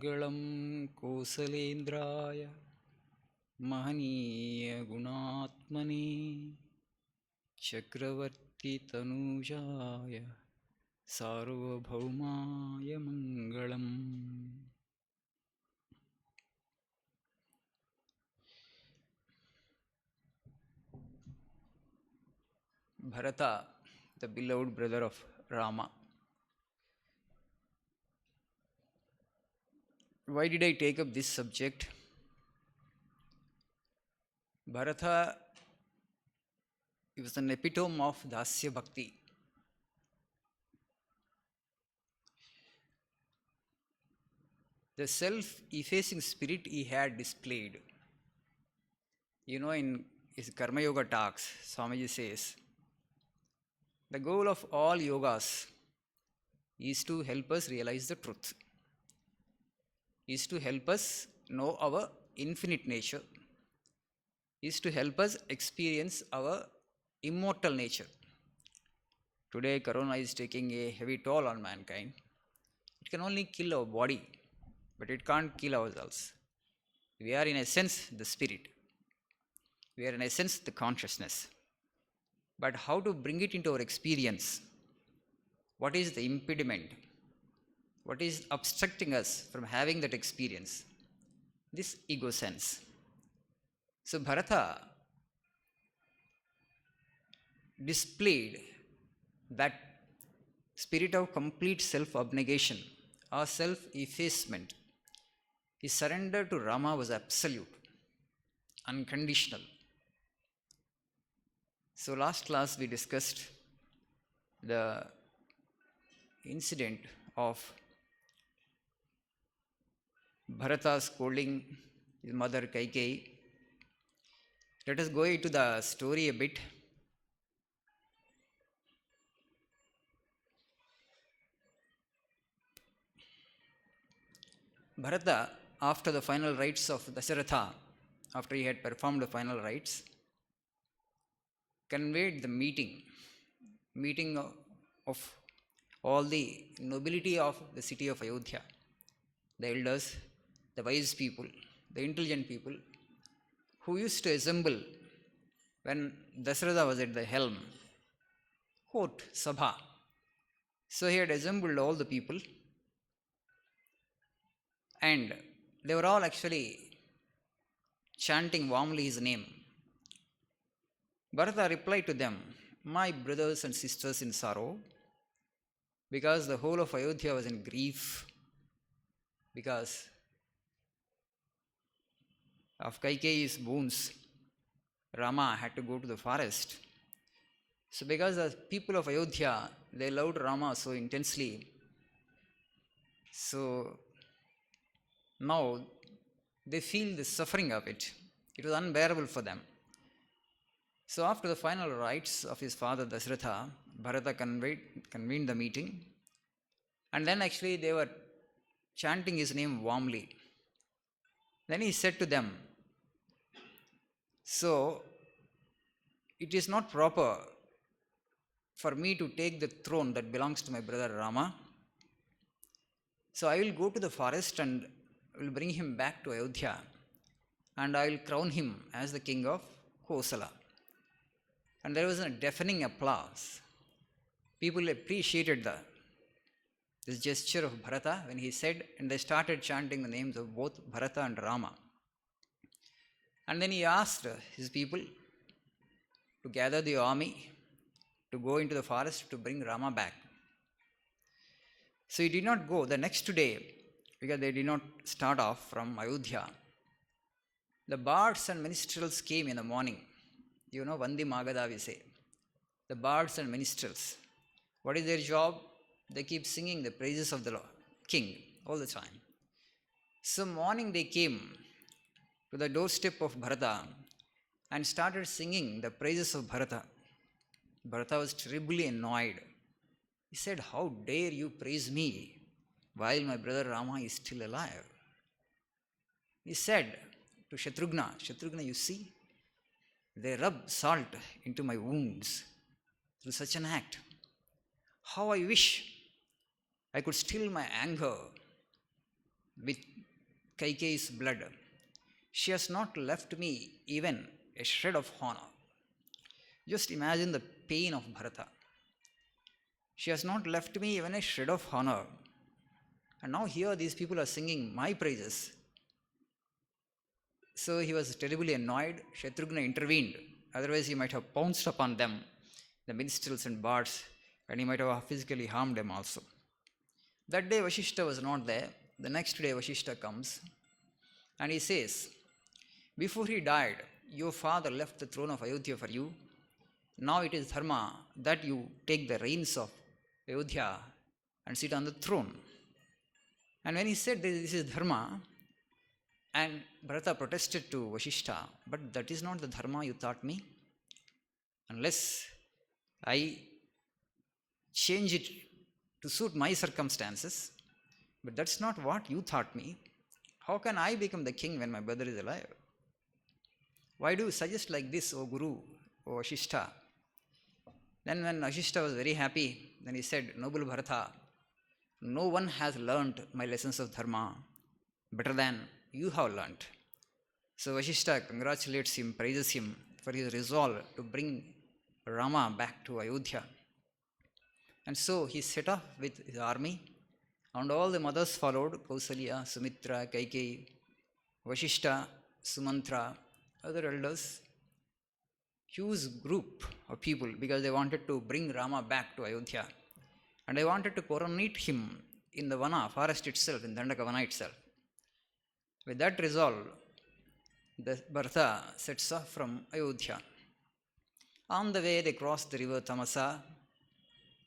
मङ्गलं कोसलेन्द्राय महनीयगुणात्मने चक्रवर्तितनूजाय सार्वभौमाय मङ्गलम्. Bharata, the beloved brother of Rama. Why did I take up this subject? Bharata was an epitome of Dasya Bhakti. The self-effacing spirit he had displayed. In his Karma Yoga talks, Swamiji says, the goal of all yogas is to help us realize the truth, is to help us know our infinite nature, is to help us experience our immortal nature. Today, Corona is taking a heavy toll on mankind. It can only kill our body, but it can't kill ourselves. We are in essence the spirit. We are in essence the consciousness. But how to bring it into our experience? What is the impediment? What is obstructing us from having that experience? This ego sense. So Bharata displayed that spirit of complete self-abnegation or self-effacement. His surrender to Rama was absolute, unconditional. So last class we discussed the incident of Bharata scolding his mother Kaikeyi. Let us go into the story a bit. Bharata, after the final rites of Dasharatha, after he had performed the final rites, conveyed the meeting of all the nobility of the city of Ayodhya, the elders, the wise people, the intelligent people, who used to assemble when Dasharatha was at the helm, court, sabha. So he had assembled all the people, and they were all actually chanting warmly his name. Bharata replied to them, my brothers and sisters in sorrow, because the whole of Ayodhya was in grief, because of Kaikeyi's wounds, Rama had to go to the forest. So because the people of Ayodhya, they loved Rama so intensely, so now they feel the suffering of it. It was unbearable for them. So after the final rites of his father Dasharatha, Bharata convened the meeting, and then actually they were chanting his name warmly. Then he said to them, so it is not proper for me to take the throne that belongs to my brother Rama. So I will go to the forest and will bring him back to Ayodhya, and I will crown him as the king of Kosala. And there was a deafening applause. People appreciated this gesture of Bharata when he said, and they started chanting the names of both Bharata and Rama. And then he asked his people to gather the army to go into the forest to bring Rama back. So he did not go the next day, because they did not start off from Ayodhya. The bards and minstrels came in the morning. Vandi Magada we say. The bards and minstrels. What is their job? They keep singing the praises of the king all the time. So morning they came to the doorstep of Bharata and started singing the praises of Bharata. Bharata was terribly annoyed. He said, how dare you praise me while my brother Rama is still alive? He said to Shatrughna, you see, they rub salt into my wounds through such an act. How I wish I could still my anger with Kaikeyi's blood. She has not left me even a shred of honor. Just imagine the pain of Bharata. She has not left me even a shred of honor. And now here these people are singing my praises. So he was terribly annoyed. Shatrughna intervened. Otherwise he might have pounced upon them, the minstrels and bards, and he might have physically harmed them also. That day Vashishta was not there. The next day Vashishta comes and he says, before he died, your father left the throne of Ayodhya for you. Now it is dharma that you take the reins of Ayodhya and sit on the throne. And when he said this is dharma, and Bharata protested to Vashishta, but that is not the dharma you taught me. Unless I change it to suit my circumstances, but that's not what you taught me. How can I become the king when my brother is alive? Why do you suggest like this, O Guru, O Vashishta? Then when Vashishta was very happy, then he said, noble Bharata, no one has learnt my lessons of dharma better than you have learnt. So Vashishta congratulates him, praises him for his resolve to bring Rama back to Ayodhya. And so he set off with his army, and all the mothers followed, Kausalya, Sumitra, Kaikeyi, Vashishta, Sumantra, other elders, huge group of people, because they wanted to bring Rama back to Ayodhya. And they wanted to coronate him in the Vana, forest itself, in Dandakavana itself. With that resolve, the Bharata sets off from Ayodhya. On the way, they cross the river Tamasa,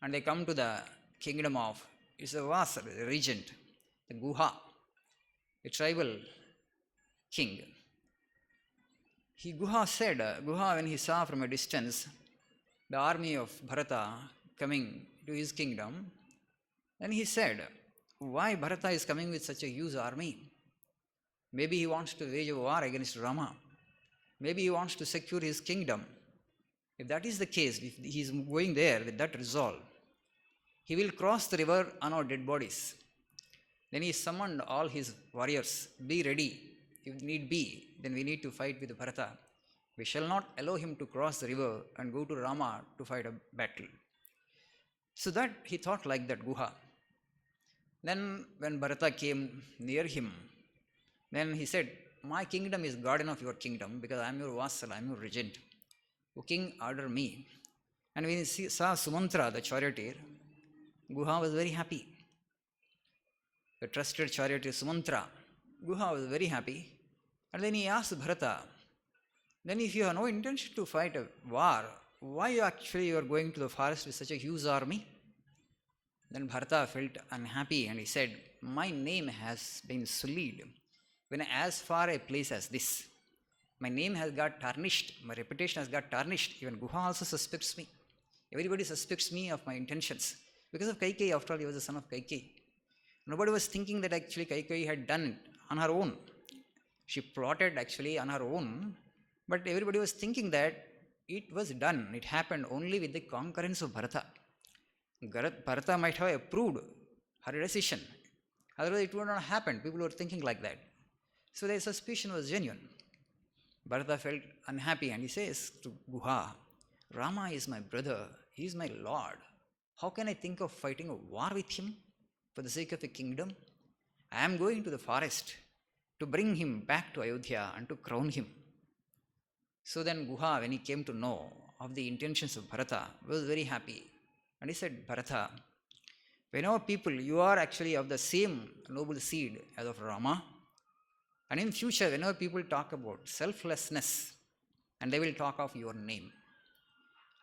and they come to the kingdom of, it's a Vasar, a regent, the Guha, a tribal king. Guha, when he saw from a distance the army of Bharata coming to his kingdom, then he said, why Bharata is coming with such a huge army? Maybe he wants to wage a war against Rama. Maybe he wants to secure his kingdom. If that is the case, if he is going there with that resolve, he will cross the river on our dead bodies. Then he summoned all his warriors, be ready. If need be, then we need to fight with Bharata. We shall not allow him to cross the river and go to Rama to fight a battle. So that he thought like that, Guha. Then when Bharata came near him, then he said, my kingdom is guardian of your kingdom, because I am your vassal, I am your regent. O king, order me. And when he saw Sumantra, the charioteer, Guha was very happy. The trusted charioteer Sumantra, Guha was very happy. And then he asked Bharata, then if you have no intention to fight a war, why actually you are going to the forest with such a huge army? Then Bharata felt unhappy and he said, my name has been sullied when as far a place as this. My name has got tarnished, my reputation has got tarnished. Even Guha also suspects me. Everybody suspects me of my intentions. Because of Kaikeyi, after all, he was the son of Kaikeyi. Nobody was thinking that actually Kaikeyi had done it on her own. She plotted actually on her own, but everybody was thinking that it was done. It happened only with the concurrence of Bharata. Bharata might have approved her decision. Otherwise, it would not have happened. People were thinking like that. So their suspicion was genuine. Bharata felt unhappy and he says to Guha, Rama is my brother. He is my lord. How can I think of fighting a war with him for the sake of a kingdom? I am going to the forest to bring him back to Ayodhya and to crown him. So then Guha, when he came to know of the intentions of Bharata, was very happy. And he said, Bharata, whenever people, you are actually of the same noble seed as of Rama. And in future, whenever people talk about selflessness, and they will talk of your name.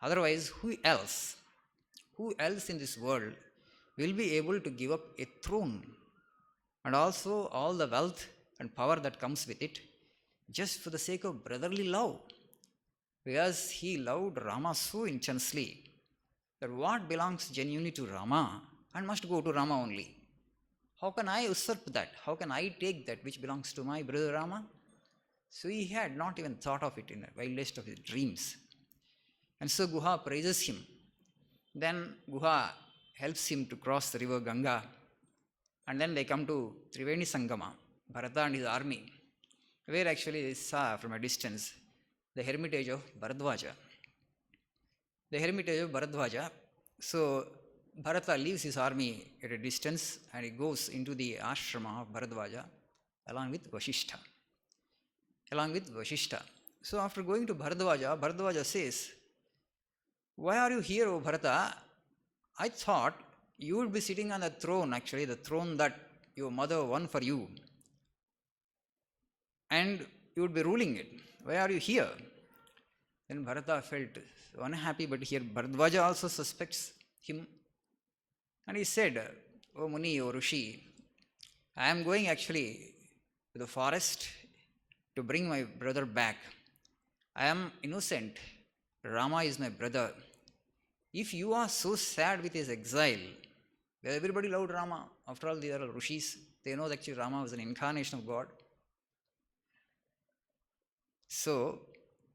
Otherwise, who else in this world will be able to give up a throne and also all the wealth and power that comes with it just for the sake of brotherly love? Because he loved Rama so intensely that what belongs genuinely to Rama and must go to Rama only. How can I usurp that? How can I take that which belongs to my brother Rama? So he had not even thought of it in the wildest of his dreams. And so Guha praises him. Then Guha helps him to cross the river Ganga. And then they come to Triveni Sangama. Bharata and his army, where actually they saw from a distance the hermitage of Bharadwaja. The hermitage of Bharadwaja. So Bharata leaves his army at a distance and he goes into the ashrama of Bharadwaja along with Vashishta. So after going to Bharadwaja, Bharadwaja says, "Why are you here, O Bharata? I thought you would be sitting on the throne, actually, the throne that your mother won for you, and you would be ruling it. Why are you here?" Then Bharata felt unhappy, but here Bharadwaja also suspects him. And he said, "O Muni, O Rishi, I am going actually to the forest to bring my brother back. I am innocent. Rama is my brother. If you are so sad with his exile, well, everybody loved Rama. After all, they are Rishis. They know that actually Rama was an incarnation of God. So,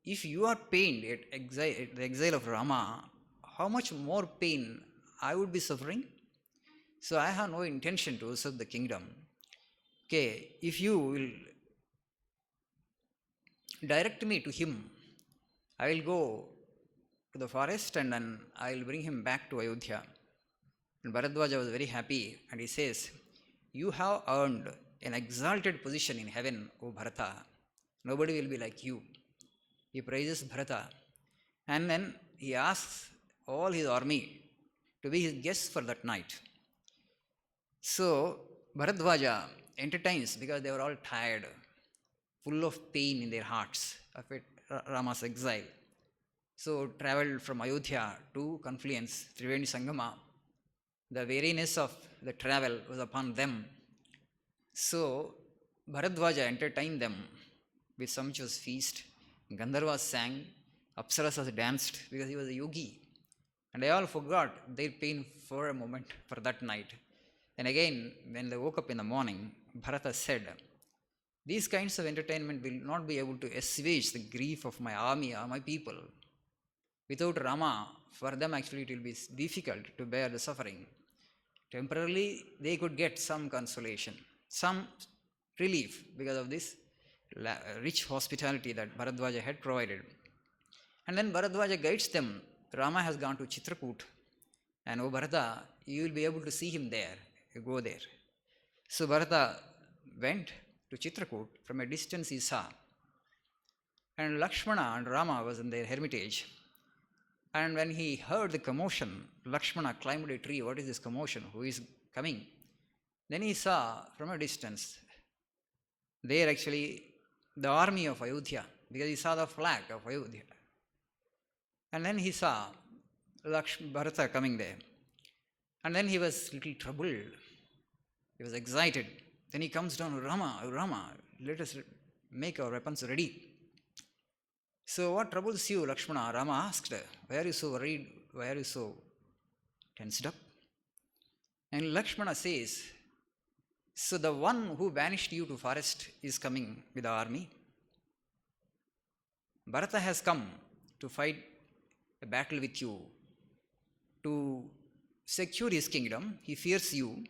if you are pained at the exile of Rama, how much more pain I would be suffering? So, I have no intention to usurp the kingdom. Okay, if you will direct me to him, I will go to the forest and then I will bring him back to Ayodhya." And Bharadwaja was very happy and he says, "You have earned an exalted position in heaven, O Bharata. Nobody will be like you." He praises Bharata and then he asks all his army to be his guests for that night. So Bharadwaja entertains because they were all tired, full of pain in their hearts of Rama's exile. So traveled from Ayodhya to confluence Triveni Sangama. The weariness of the travel was upon them. So Bharadwaja entertained them with sumptuous feast. Gandharvas sang, Apsarasas danced because he was a yogi. And they all forgot their pain for a moment for that night. And again, when they woke up in the morning, Bharata said, "These kinds of entertainment will not be able to assuage the grief of my army or my people. Without Rama, for them actually it will be difficult to bear the suffering. Temporarily, they could get some consolation, some relief because of this rich hospitality that Bharadwaja had provided." And then Bharadwaja guides them. Rama has gone to Chitrakoot. And O Bharata, you will be able to see him there. You go there. So Bharata went to Chitrakoot. From a distance he saw. And Lakshmana and Rama was in their hermitage. And when he heard the commotion, Lakshmana climbed a tree. What is this commotion? Who is coming? Then he saw from a distance, there actually the army of Ayodhya, because he saw the flag of Ayodhya. And then he saw Bharata coming there. And then he was a little troubled. He was excited. Then he comes down, Rama, let us make our weapons ready. So what troubles you, Lakshmana? Rama asked, why are you so worried? Why are you so tensed up? And Lakshmana says, so the one who banished you to forest is coming with the army. Bharata has come to fight a battle with you, to secure his kingdom. He fears you.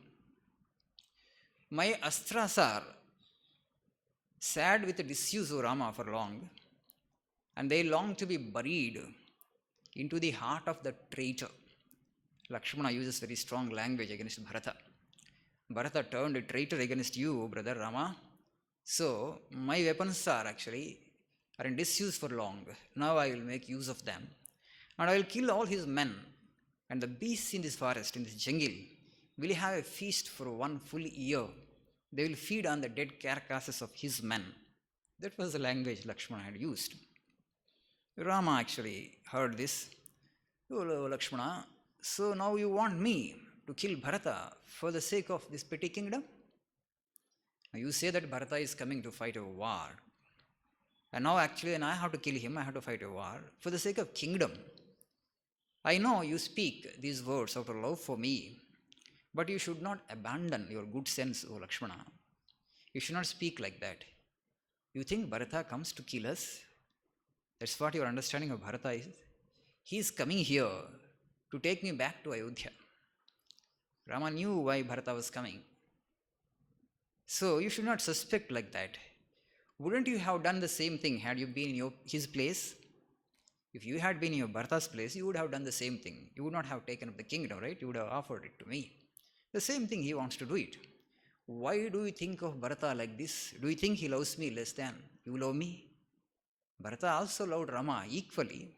My astras are sad with the disuse of Rama for long, and they long to be buried into the heart of the traitor. Lakshmana uses very strong language against Bharata. Bharata turned a traitor against you, brother Rama. So my weapons are in disuse for long. Now I will make use of them. And I will kill all his men. And the beasts in this forest, in this jungle, will have a feast for 1 full year. They will feed on the dead carcasses of his men. That was the language Lakshmana had used. Rama actually heard this. Oh, Lakshmana, so now you want me to kill Bharata for the sake of this petty kingdom? Now you say that Bharata is coming to fight a war. And now when I have to kill him, I have to fight a war for the sake of kingdom. I know you speak these words out of love for me, but you should not abandon your good sense, O Lakshmana. You should not speak like that. You think Bharata comes to kill us? That's what your understanding of Bharata is. He is coming here to take me back to Ayodhya. Rama knew why Bharata was coming. So you should not suspect like that. Wouldn't you have done the same thing had you been in his place? If you had been in your Bharata's place, you would have done the same thing. You would not have taken up the kingdom, right? You would have offered it to me. The same thing he wants to do it. Why do you think of Bharata like this? Do you think he loves me less than you love me? Bharata also loved Rama equally.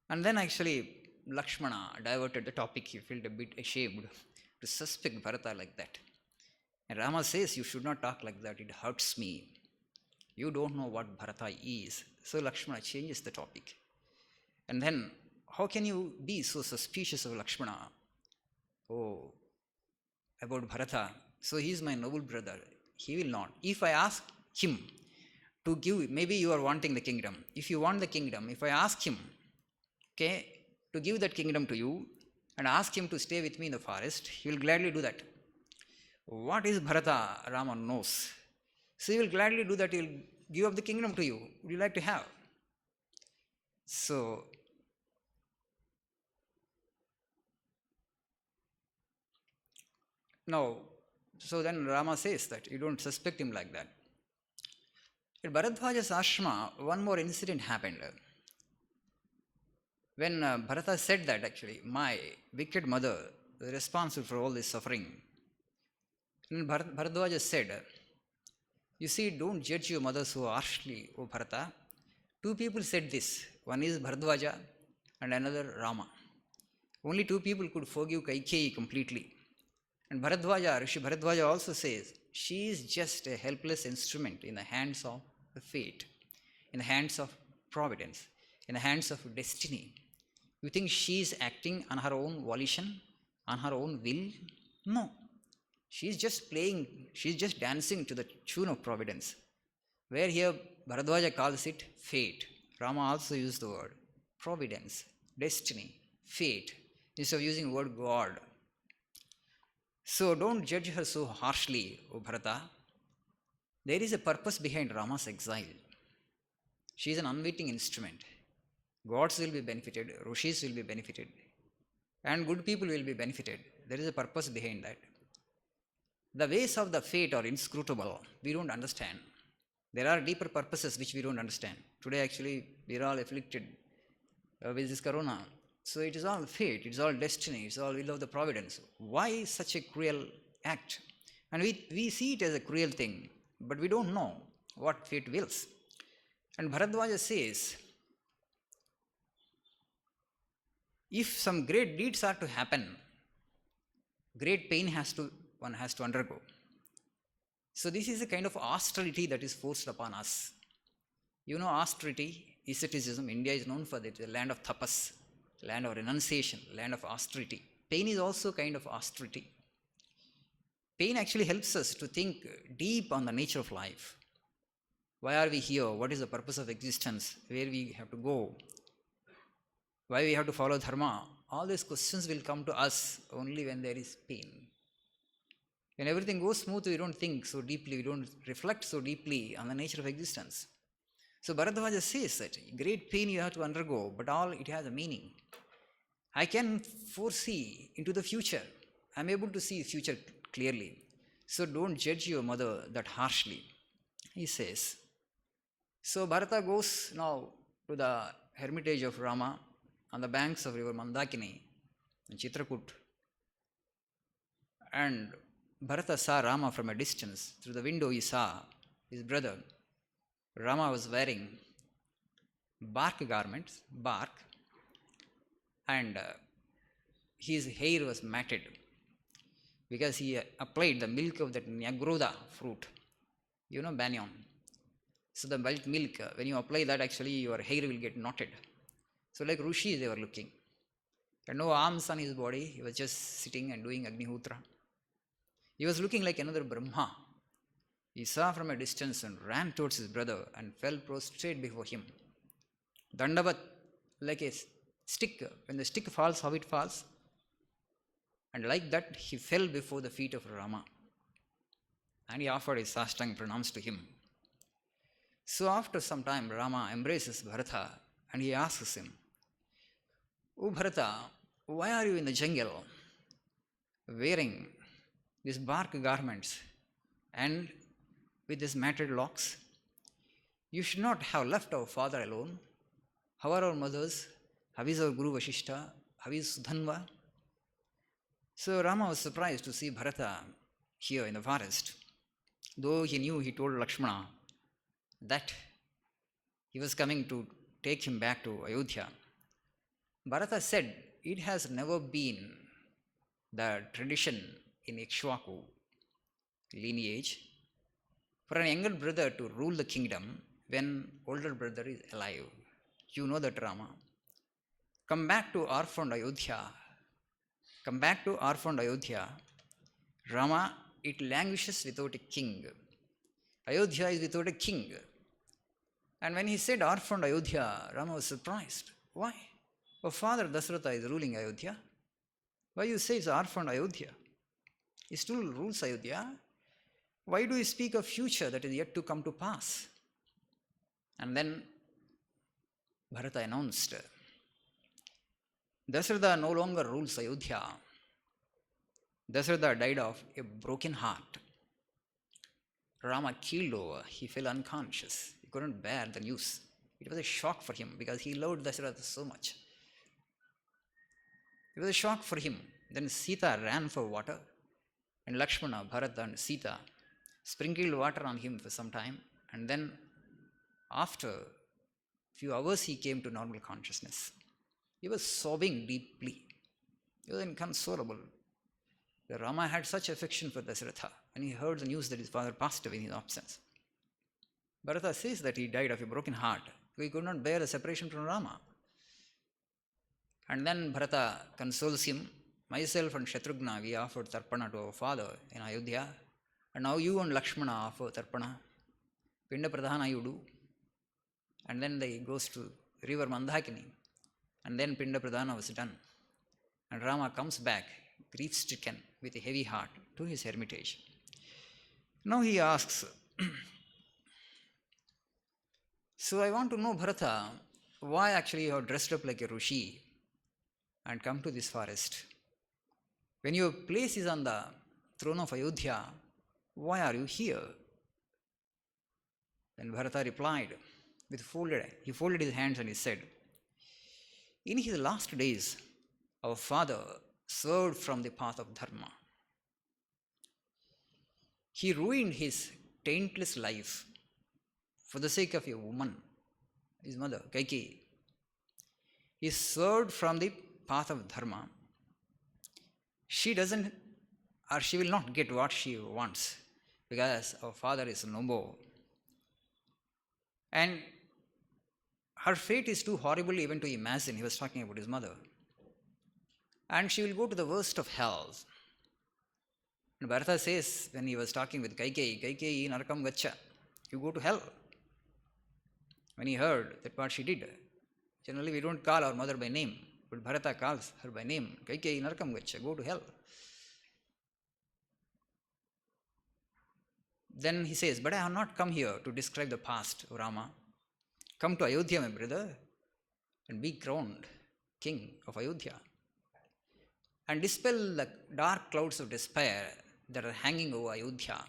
And then actually Lakshmana diverted the topic. He felt a bit ashamed to suspect Bharata like that. And Rama says, you should not talk like that. It hurts me. You don't know what Bharata is. So Lakshmana changes the topic. And then, how can you be so suspicious of Lakshmana? Oh, about Bharata. So he is my noble brother. He will not. If I ask him to give, maybe you are wanting the kingdom. If you want the kingdom, if I ask him, okay, to give that kingdom to you and ask him to stay with me in the forest, he will gladly do that. What is Bharata? Rama knows. So he will gladly do that. He will give up the kingdom to you. Would you like to have? So, now, so then Rama says that you don't suspect him like that. At Bharadwaja's ashrama, one more incident happened. When Bharata said that actually, my wicked mother is responsible for all this suffering. And Bharadwaja said, you see, don't judge your mother so harshly, O Bharata. Two people said this. One is Bharadwaja and another Rama. Only two people could forgive Kaikeyi completely. And Bharadwaja, Rishi Bharadwaja also says, she is just a helpless instrument in the hands of the fate, in the hands of providence, in the hands of destiny. You think she is acting on her own volition, on her own will? No. She is just playing, she is just dancing to the tune of providence. Where here Bharadwaja calls it fate. Rama also used the word providence, destiny, fate, instead of using the word God. So don't judge her so harshly, O Bharata. There is a purpose behind Rama's exile. She is an unwitting instrument. Gods will be benefited, Rishis will be benefited, and good people will be benefited. There is a purpose behind that. The ways of the fate are inscrutable. We don't understand. There are deeper purposes which we don't understand. Today actually we are all afflicted with this corona. So it is all fate, it is all destiny, it is all will of the providence. Why such a cruel act? And we see it as a cruel thing, but we don't know what fate wills. And Bharadwaja says, if some great deeds are to happen, great pain one has to undergo. So this is a kind of austerity that is forced upon us. You know, austerity, asceticism, India is known for that, the land of tapas, land of renunciation, land of austerity. Pain is also kind of austerity. Pain actually helps us to think deep on the nature of life. Why are we here? What is the purpose of existence? Where we have to go? Why we have to follow dharma? All these questions will come to us only when there is pain. When everything goes smooth, we don't think so deeply, we don't reflect so deeply on the nature of existence. So Bharadwaja says that great pain you have to undergo, but all it has a meaning. I can foresee into the future. I am able to see the future clearly. So don't judge your mother that harshly, he says. So Bharata goes now to the hermitage of Rama on the banks of river Mandakini in Chitrakoot. And Bharata saw Rama from a distance. Through the window he saw his brother. Rama was wearing bark garments, and his hair was matted because he applied the milk of that Nyagroda fruit. You know, banyan. So the milk, when you apply that, actually your hair will get knotted. So like Rishis they were looking. And no arms on his body, he was just sitting and doing Agnihotra. He was looking like another Brahma. He saw from a distance and ran towards his brother and fell prostrate before him. Dandavat, like a stick, when the stick falls, how it falls. And like that, he fell before the feet of Rama. And he offered his sastang pranams to him. So after some time, Rama embraces Bharata and he asks him, "O Bharata, why are you in the jungle wearing these bark garments? and with his matted locks. You should not have left our father alone. How are our mothers? How is our Guru Vashishta? How is Sudhanva? So Rama was surprised to see Bharata here in the forest. Though he knew, he told Lakshmana that he was coming to take him back to Ayodhya. Bharata said, it has never been the tradition in Ikshvaku lineage for an younger brother to rule the kingdom when older brother is alive. You know that, Rama. Come back to orphaned Ayodhya. Come back to orphaned Ayodhya. Rama, it languishes without a king. Ayodhya is without a king. And when he said orphaned Ayodhya, Rama was surprised. Why? Our father Dasratha is ruling Ayodhya. Why you say it's orphaned Ayodhya? He still rules Ayodhya. Why do you speak of future that is yet to come to pass? And then Bharata announced, Dasratha no longer rules Ayodhya. Dasratha died of a broken heart. Rama keeled over. He fell unconscious. He couldn't bear the news. It was a shock for him because he loved Dasratha so much. It was a shock for him. Then Sita ran for water, and Lakshmana, Bharata and Sita sprinkled water on him for some time, and then after a few hours he came to normal consciousness. He was sobbing deeply. He was inconsolable. Rama had such affection for Dasratha when he heard the news that his father passed away in his absence. Bharata says that he died of a broken heart. He could not bear the separation from Rama. And then Bharata consoles him. Myself and Shatrughna, we offered Tarpana to our father in Ayodhya. And now you and Lakshmana offer Tarpana. Pinda Pradhana you do. And then he goes to river Mandakini. And then Pinda Pradhana was done. And Rama comes back, grief-stricken, with a heavy heart, to his hermitage. Now he asks, so I want to know, Bharata, why actually you have dressed up like a Rishi and come to this forest? When your place is on the throne of Ayodhya, why are you here? Then Bharata replied, he folded his hands and he said, in his last days, our father swerved from the path of dharma. He ruined his taintless life for the sake of a woman, his mother, Kaikeyi. He swerved from the path of dharma. She doesn't, or she will not get what she wants because our father is no more. And her fate is too horrible even to imagine. He was talking about his mother. And she will go to the worst of hells. And Bharata says, when he was talking with Kaikeyi, Narakam Gacha, you go to hell. When he heard that what she did, generally we don't call our mother by name, but Bharata calls her by name, Kaikeyi, Narakam Gacha, go to hell. Then he says, but I have not come here to describe the past, O Rama. Come to Ayodhya, my brother, and be crowned king of Ayodhya. And dispel the dark clouds of despair that are hanging over Ayodhya.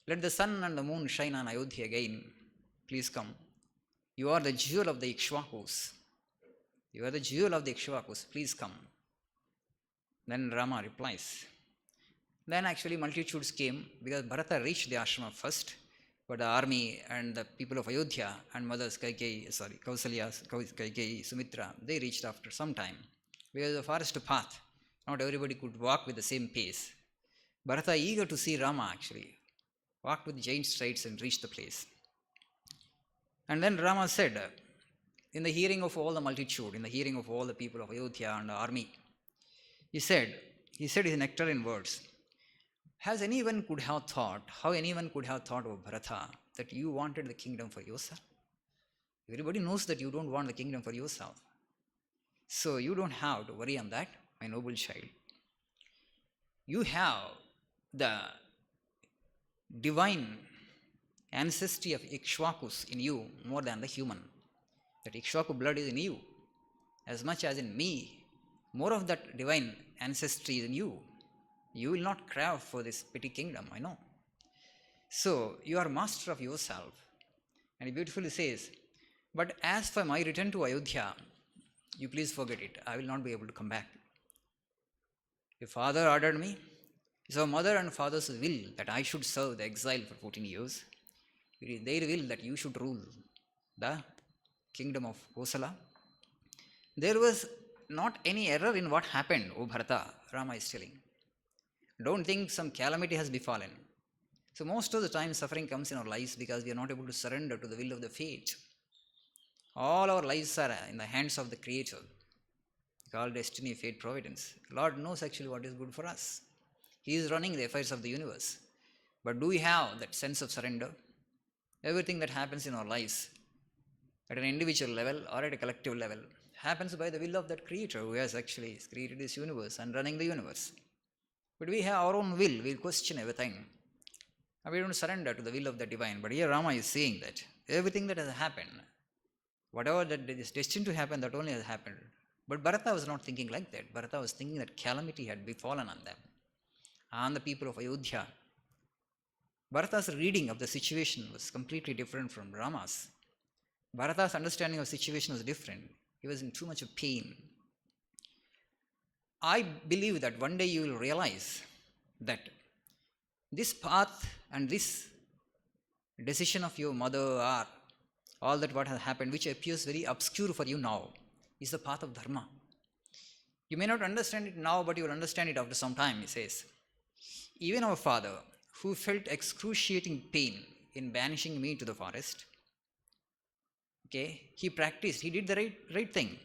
Let the sun and the moon shine on Ayodhya again. Please come. You are the jewel of the Ikshvakus. You are the jewel of the Ikshvakus. Please come. Then Rama replies. Then actually multitudes came because Bharata reached the ashrama first, but the army and the people of Ayodhya and mothers Kausalya, Kaikeyi, Sumitra, they reached after some time. Because the forest path, not everybody could walk with the same pace. Bharata, eager to see Rama actually, walked with giant strides and reached the place. And then Rama said, in the hearing of all the multitude, in the hearing of all the people of Ayodhya and the army, he said his nectarine words, how anyone could have thought of Bharata that you wanted the kingdom for yourself? Everybody knows that you don't want the kingdom for yourself. So you don't have to worry on that, my noble child. You have the divine ancestry of Ikshvakus in you more than the human. That Ikshvaku blood is in you as much as in me. More of that divine ancestry is in you. You will not crave for this petty kingdom, I know. So you are master of yourself. And he beautifully says, but as for my return to Ayodhya, you please forget it. I will not be able to come back. Your father ordered me. It's our mother and father's will that I should serve the exile for 14 years. It is their will that you should rule the kingdom of Kosala. There was not any error in what happened, O Bharata, Rama is telling. Don't think some calamity has befallen. So most of the time suffering comes in our lives because we are not able to surrender to the will of the fate. All our lives are in the hands of the Creator. Called destiny, fate, providence. Lord knows actually what is good for us. He is running the affairs of the universe. But do we have that sense of surrender? Everything that happens in our lives, at an individual level or at a collective level, happens by the will of that Creator who has actually created this universe and running the universe. But we have our own will, we question everything. And we don't surrender to the will of the divine. But here Rama is saying that everything that has happened, whatever that is destined to happen, that only has happened. But Bharata was not thinking like that. Bharata was thinking that calamity had befallen on them, on the people of Ayodhya. Bharata's reading of the situation was completely different from Rama's. Bharata's understanding of the situation was different. He was in too much of pain. I believe that one day you will realize that this path and this decision of your mother or all that what has happened, which appears very obscure for you now, is the path of dharma. You may not understand it now, but you will understand it after some time, he says. Even our father, who felt excruciating pain in banishing me to the forest, he practiced, he did the right thing.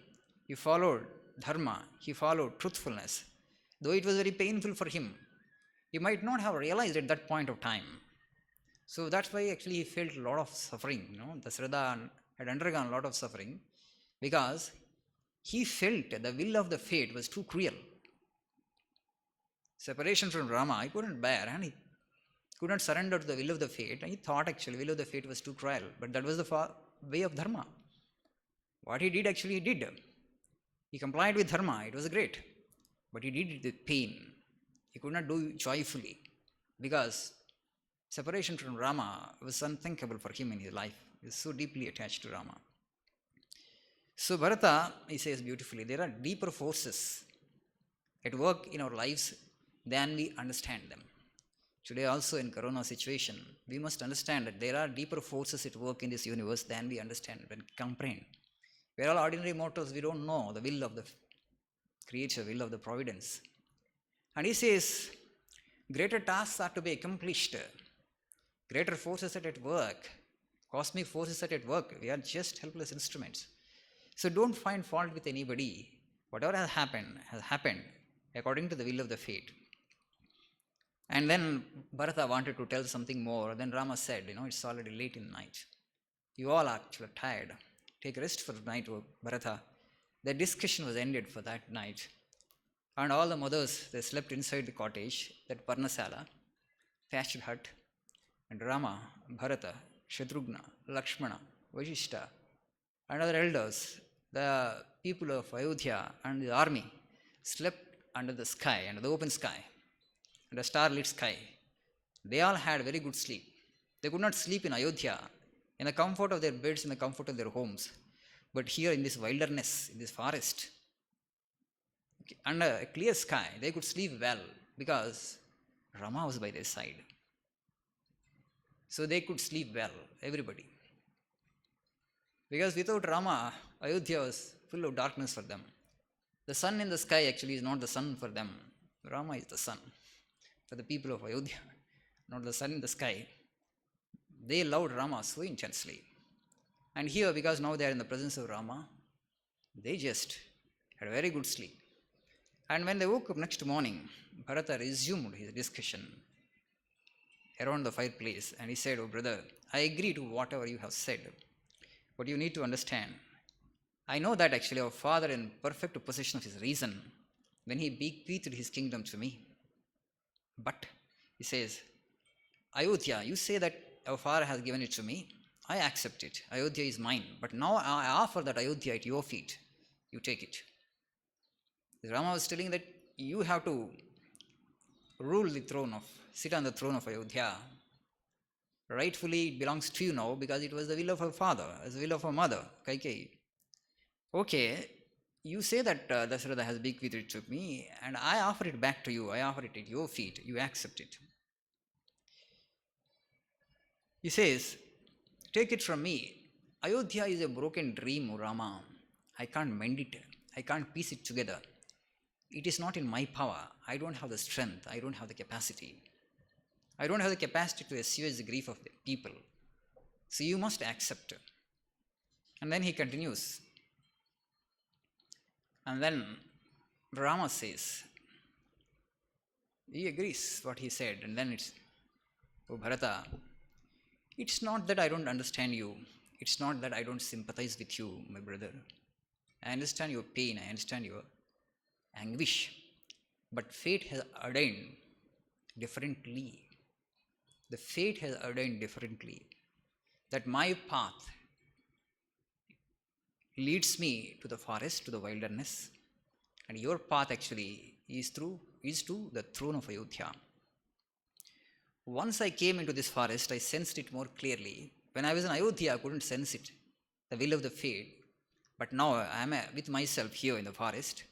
He followed dharma, he followed truthfulness. Though it was very painful for him, he might not have realized at that point of time. So that's why actually he felt a lot of suffering. Dasharatha had undergone a lot of suffering because he felt the will of the fate was too cruel. Separation from Rama, he couldn't bear, and he could not surrender to the will of the fate. And he thought actually will of the fate was too cruel, but that was the way of dharma. What he did actually he did. He complied with dharma, it was great, but he did it with pain. He could not do it joyfully because separation from Rama was unthinkable for him in his life. He was so deeply attached to Rama. So Bharata, he says beautifully, there are deeper forces at work in our lives than we understand them. Today also in Corona situation, we must understand that there are deeper forces at work in this universe than we understand and comprehend. We are all ordinary mortals, we don't know the will of the Creator, will of the Providence. And he says, greater tasks are to be accomplished. Greater forces are at work. Cosmic forces are at work. We are just helpless instruments. So don't find fault with anybody. Whatever has happened according to the will of the fate. And then Bharata wanted to tell something more. Then Rama said, it's already late in the night. You all are actually tired. Take rest for the night, Bharata. The discussion was ended for that night. And all the mothers, they slept inside the cottage, that Parnasala, thatched hut. And Rama, Bharata, Shatrughna, Lakshmana, Vashishta, and other elders, the people of Ayodhya and the army slept under the sky, under the open sky, under a starlit sky. They all had very good sleep. They could not sleep in Ayodhya, in the comfort of their beds, in the comfort of their homes. But here in this wilderness, in this forest, under a clear sky, they could sleep well because Rama was by their side. So they could sleep well, everybody. Because without Rama, Ayodhya was full of darkness for them. The sun in the sky actually is not the sun for them. Rama is the sun for the people of Ayodhya, not the sun in the sky. They loved Rama so intensely. And here, because now they are in the presence of Rama, they just had a very good sleep. And when they woke up next morning, Bharata resumed his discussion around the fireplace and he said, "Oh brother, I agree to whatever you have said, but you need to understand. I know that actually our father in perfect possession of his reason when he bequeathed his kingdom to me. But," he says, "Ayodhya, you say that our father has given it to me. I accept it. Ayodhya is mine. But now I offer that Ayodhya at your feet. You take it." Rama was telling that you have to sit on the throne of Ayodhya. Rightfully it belongs to you now because it was the will of her father, as the will of her mother, Kaikeyi. Okay, you say that Dasharatha has bequeathed it to me, and I offer it back to you. I offer it at your feet. You accept it. He says, take it from me. Ayodhya is a broken dream, Rama. I can't mend it. I can't piece it together. It is not in my power. I don't have the strength. I don't have the capacity. I don't have the capacity to assuage the grief of the people. So you must accept. And then he continues. And then Rama says, he agrees what he said. And then it's, oh Bharata, it's not that I don't understand you. It's not that I don't sympathize with you, my brother. I understand your pain. I understand your anguish. But fate has ordained differently. The fate has ordained differently that my path leads me to the forest, to the wilderness, and your path actually is to the throne of Ayodhya. Once I came into this forest, I sensed it more clearly. When I was in Ayodhya, I couldn't sense it, the will of the fate. But now I am with myself here in the forest.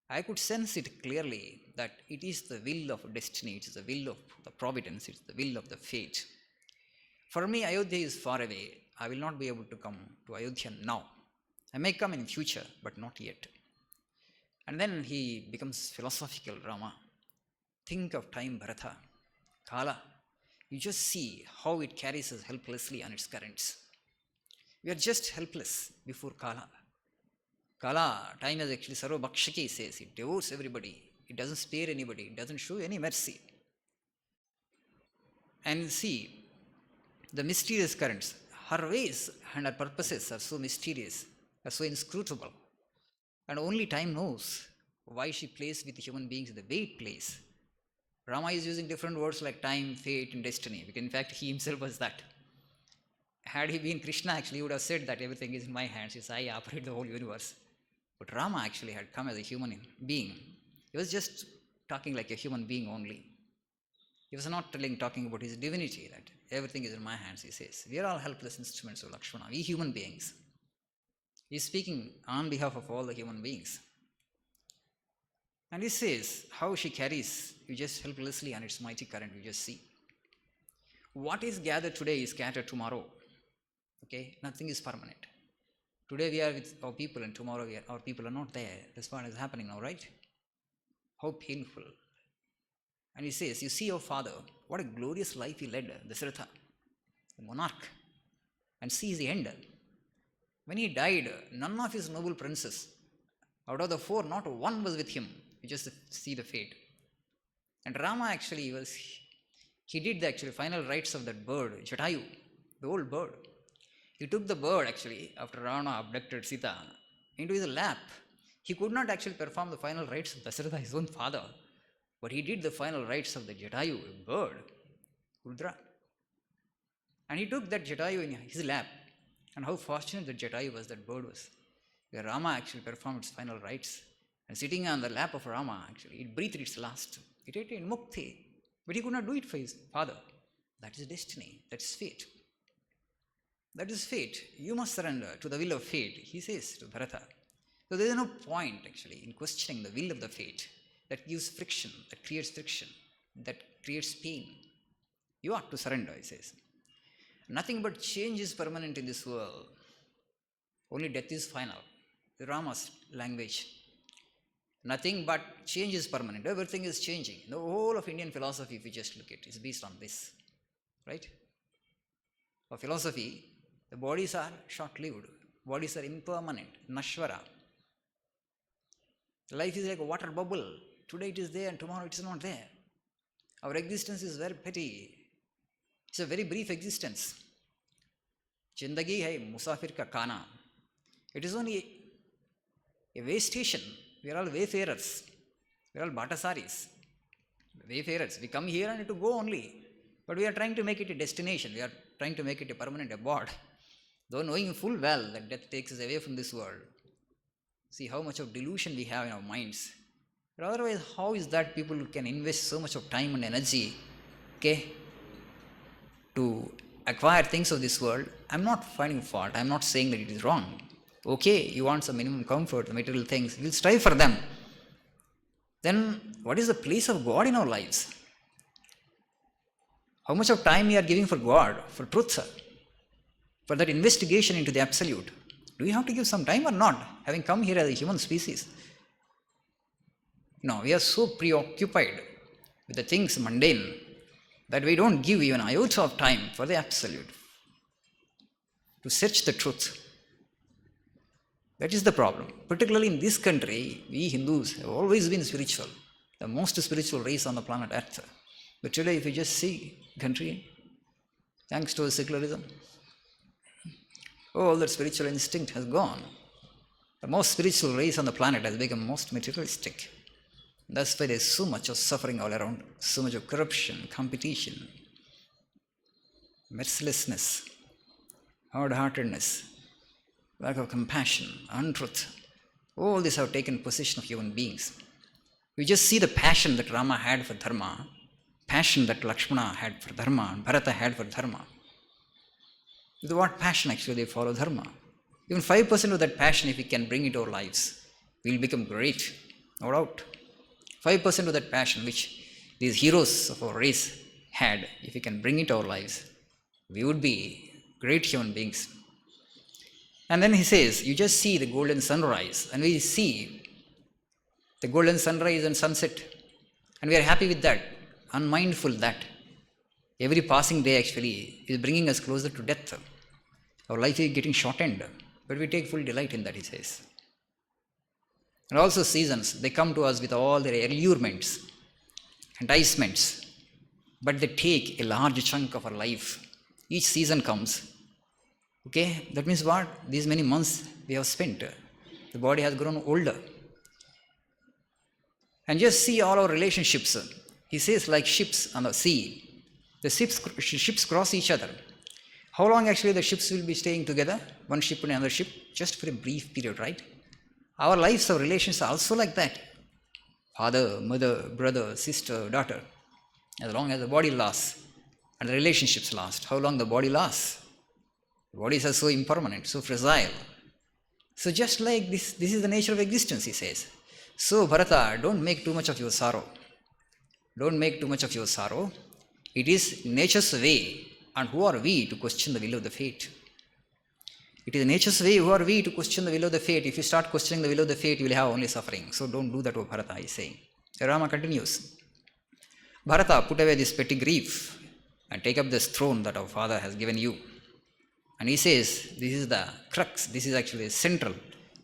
I could sense it clearly that it is the will of destiny, it is the will of the providence, it is the will of the fate. For me, Ayodhya is far away. I will not be able to come to Ayodhya now. I may come in future, but not yet. And then he becomes philosophical, Rama. Think of time, Bharata, Kala. You just see how it carries us helplessly on its currents. We are just helpless before Kala. Kala, time is actually Sarva Bhakshaki says, it devours everybody. It doesn't spare anybody. It doesn't show any mercy. And see, the mysterious currents, her ways and her purposes are so mysterious, are so inscrutable. And only time knows why she plays with human beings the way it plays. Rama is using different words like time, fate, and destiny, because in fact he himself was that. Had he been Krishna, actually, he would have said that everything is in my hands, yes, I operate the whole universe. But Rama actually had come as a human being. He was just talking like a human being only. He was not talking about his divinity, that everything is in my hands, he says. We are all helpless instruments of Lakshmana, we human beings. He is speaking on behalf of all the human beings. And he says, how she carries you just helplessly on its mighty current, you just see. What is gathered today is scattered tomorrow. Okay, nothing is permanent. Today we are with our people and tomorrow our people are not there. That's what is happening now, right? How painful. And he says, you see your father, what a glorious life he led, Dasharatha, the monarch. And see the end. When he died, none of his noble princes, out of the 4, not one was with him. You just see the fate. And Rama actually he did the actually final rites of that bird, Jatayu, the old bird. He took the bird actually, after Ravana abducted Sita, into his lap. He could not actually perform the final rites of Dasharatha, his own father, but he did the final rites of the Jatayu, a bird, Rudra. And he took that Jatayu in his lap. And how fortunate that Jatayu was, that bird was. Where Rama actually performed its final rites. And sitting on the lap of Rama, actually, it breathed its last. It ate in mukti. But he could not do it for his father. That is destiny. That is fate. That is fate. You must surrender to the will of fate, he says to Bharata. So there is no point, actually, in questioning the will of the fate. That gives friction, that creates pain. You ought to surrender, he says. Nothing but change is permanent in this world. Only death is final. The Rama's language. Nothing but change is permanent. Everything is changing. The whole of Indian philosophy, if you just look at it, is based on this. Right? For philosophy, the bodies are short-lived. Bodies are impermanent. Nashvara. Life is like a water bubble. Today it is there and tomorrow it is not there. Our existence is very petty. It's a very brief existence. Jindagi hai musafir ka khana. It is only a way station. We are all wayfarers. We are all bhattasaris. Wayfarers. We come here and to go only. But we are trying to make it a destination. We are trying to make it a permanent abode. Though knowing full well that death takes us away from this world. See how much of delusion we have in our minds. But otherwise, how is that people can invest so much of time and energy, okay, to acquire things of this world, I'm not finding fault. I'm not saying that it is wrong. Okay, you want some minimum comfort, the material things, we'll strive for them. Then what is the place of God in our lives? How much of time we are giving for God, for truth, for that investigation into the absolute? Do we have to give some time or not, having come here as a human species? No, we are so preoccupied with the things mundane that we don't give even an iota of time for the absolute, to search the truth. That is the problem. Particularly in this country, we Hindus have always been spiritual, the most spiritual race on the planet Earth. But today, if you just see country, thanks to secularism, all that spiritual instinct has gone. The most spiritual race on the planet has become most materialistic. That's why there's so much of suffering all around, so much of corruption, competition, mercilessness, hard-heartedness, lack of compassion, untruth. All these have taken possession of human beings. We just see the passion that Rama had for dharma, passion that Lakshmana had for dharma, and Bharata had for dharma. With what passion actually they follow dharma? Even 5% of that passion, if we can bring into our lives, we'll become great, no doubt. 5% of that passion which these heroes of our race had, if we can bring it to our lives, we would be great human beings. And then he says, you just see the golden sunrise, and we see the golden sunrise and sunset, and we are happy with that, unmindful that every passing day actually is bringing us closer to death. Our life is getting shortened, but we take full delight in that, he says. And also seasons, they come to us with all their allurements, enticements, but they take a large chunk of our life. Each season comes. Okay, that means what? These many months we have spent. The body has grown older. And just see all our relationships. He says like ships on the sea. The ships cross each other. How long actually the ships will be staying together? One ship and another ship? Just for a brief period, right? Our lives, our relations are also like that. Father, mother, brother, sister, daughter. As long as the body lasts and the relationships last. How long the body lasts? The bodies are so impermanent, so fragile. So just like this is the nature of existence, he says. So Bharata, don't make too much of your sorrow. Don't make too much of your sorrow. It is nature's way. And who are we to question the will of the fate? It is nature's way. Who are we to question the will of the fate? If you start questioning the will of the fate, you will have only suffering. So don't do that, O Bharata, is saying. Rama continues. Bharata, put away this petty grief and take up this throne that our father has given you. And he says, this is the crux, this is actually the central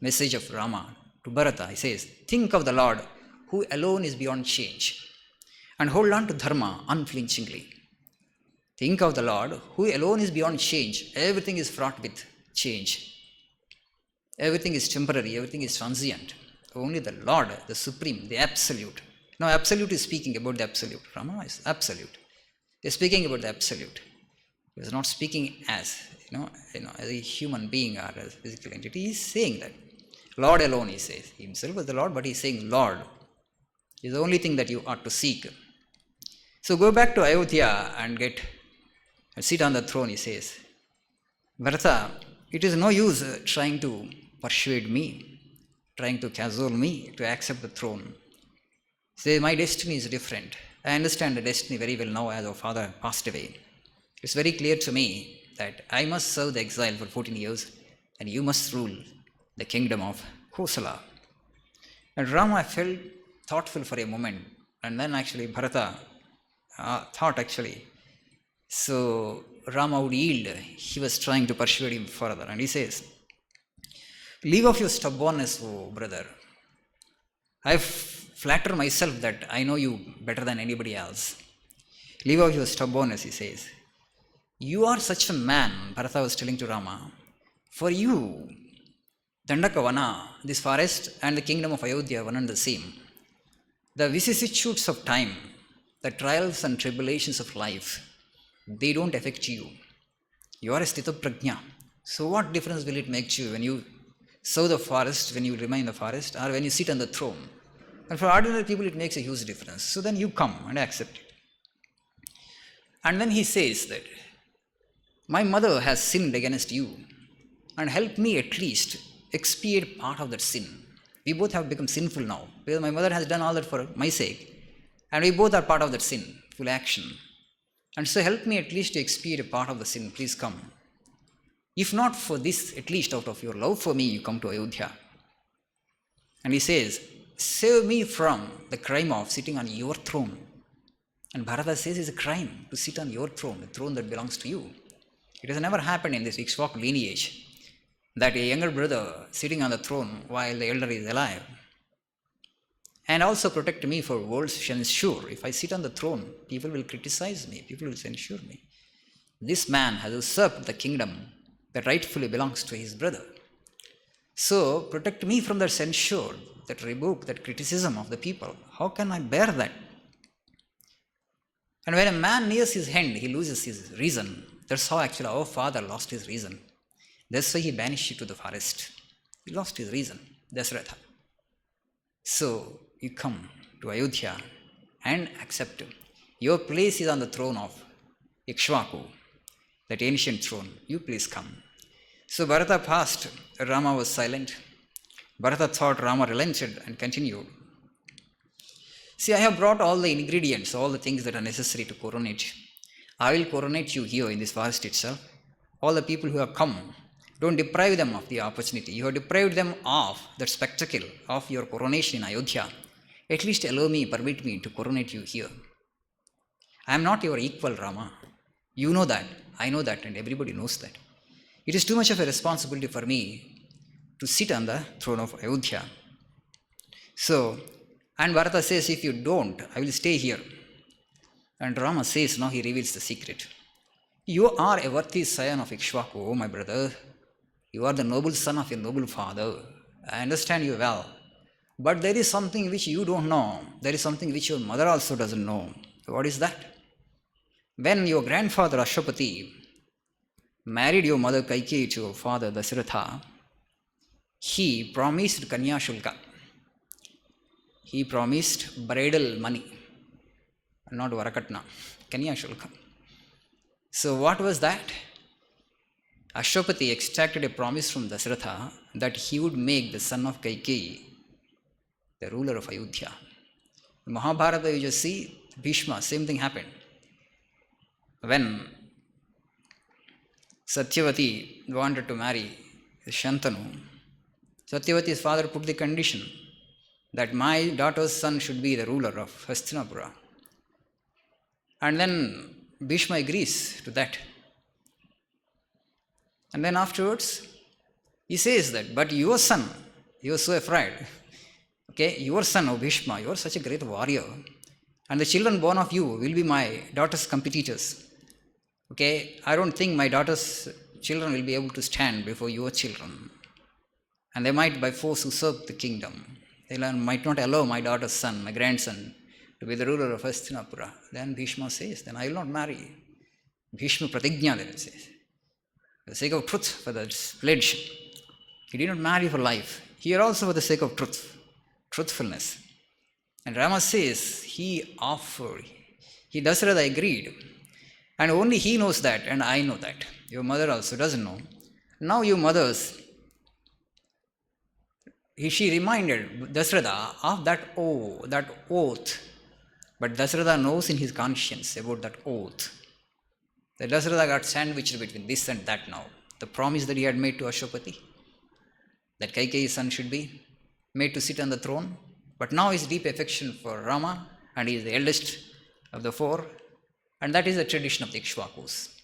message of Rama to Bharata. He says, think of the Lord who alone is beyond change and hold on to dharma unflinchingly. Think of the Lord who alone is beyond change. Everything is fraught with change. Everything is temporary, everything is transient. Only the Lord, the Supreme, the Absolute. Now, Absolute is speaking about the Absolute. Rama is Absolute. He is speaking about the Absolute. He is not speaking as, as a human being or as a physical entity. He is saying that. Lord alone, he says. Himself is the Lord, but he is saying Lord is the only thing that you ought to seek. So go back to Ayodhya and sit on the throne, he says. Bharata, it is no use trying to persuade me, trying to cajole me to accept the throne. Say, my destiny is different. I understand the destiny very well now as our father passed away. It's very clear to me that I must serve the exile for 14 years and you must rule the kingdom of Kosala. And Rama felt thoughtful for a moment, and then actually Bharata thought actually. So Rama would yield. He was trying to persuade him further. And he says, leave off your stubbornness, oh brother. I flatter myself that I know you better than anybody else. Leave off your stubbornness, he says. You are such a man, Bharata was telling to Rama. For you, Dandakavana, this forest and the kingdom of Ayodhya, one and the same. The vicissitudes of time, the trials and tribulations of life, they don't affect you. You are a sthita prajna. So what difference will it make to you when you serve the forest, when you remain in the forest, or when you sit on the throne? And for ordinary people, it makes a huge difference. So then you come and accept it. And then he says that My mother has sinned against you, and help me at least expiate part of that sin. We both have become sinful now, because my mother has done all that for my sake, and we both are part of that sin, full action. And so help me at least to expiate a part of the sin, please come. If not for this, at least out of your love for me, you come to Ayodhya. And he says, save me from the crime of sitting on your throne. And Bharata says it's a crime to sit on your throne, the throne that belongs to you. It has never happened in this Ikshvaku lineage that a younger brother sitting on the throne while the elder is alive. And also protect me for world's censure. If I sit on the throne, people will criticize me, people will censure me. This man has usurped the kingdom that rightfully belongs to his brother. So protect me from that censure, that rebuke, that criticism of the people. How can I bear that? And when a man nears his end, he loses his reason. That's how actually our father lost his reason. That's why he banished you to the forest. He lost his reason, Dasharatha. So you come to Ayodhya and accept him. Your place is on the throne of Ikshvaku, that ancient throne. You please come. So Bharata passed. Rama was silent. Bharata thought Rama relented and continued. See, I have brought all the ingredients, all the things that are necessary to coronate. I will coronate you here in this forest itself. All the people who have come, don't deprive them of the opportunity. You have deprived them of that spectacle of your coronation in Ayodhya. At least allow me, permit me to coronate you here. I am not your equal, Rama. You know that, I know that, and everybody knows that. It is too much of a responsibility for me to sit on the throne of Ayodhya. So, and Bharata says, if you don't, I will stay here. And Rama says, now he reveals the secret. You are a worthy scion of Ikshvaku, oh my brother. You are the noble son of your noble father. I understand you well. But there is something which you don't know. There is something which your mother also doesn't know. What is that? When your grandfather Ashwapati married your mother Kaikeyi to your father Dasharatha, he promised Kanya Shulka. He promised bridal money, not Varakatna, Kanya Shulka. So what was that? Ashwapati extracted a promise from Dasharatha that he would make the son of Kaikeyi the ruler of Ayodhya. In Mahabharata, you just see Bhishma, same thing happened. When Satyavati wanted to marry Shantanu, Satyavati's father put the condition that my daughter's son should be the ruler of Hastinapura. And then Bhishma agrees to that. And then afterwards, he says that, but your son, he was so afraid. Okay, your son, O Bhishma, you are such a great warrior. And the children born of you will be my daughter's competitors. Okay, I don't think my daughter's children will be able to stand before your children. And they might by force usurp the kingdom. They might not allow my daughter's son, my grandson, to be the ruler of Hastinapura. Then Bhishma says, then I will not marry. Bhishma Pratigna then says, for the sake of truth, for the pledge. He did not marry for life. Here also for the sake of truth, truthfulness. And Rama says, he offered, he Dasharatha agreed. And only he knows that, and I know that. Your mother also doesn't know. Now you mothers, she reminded Dasharatha of that oath. But Dasharatha knows in his conscience about that oath. The Dasharatha got sandwiched between this and that now. The promise that he had made to Ashwapati, that Kaikeyi's son should be made to sit on the throne. But now his deep affection for Rama, and he is the eldest of the four, and that is the tradition of the Ikshvakus.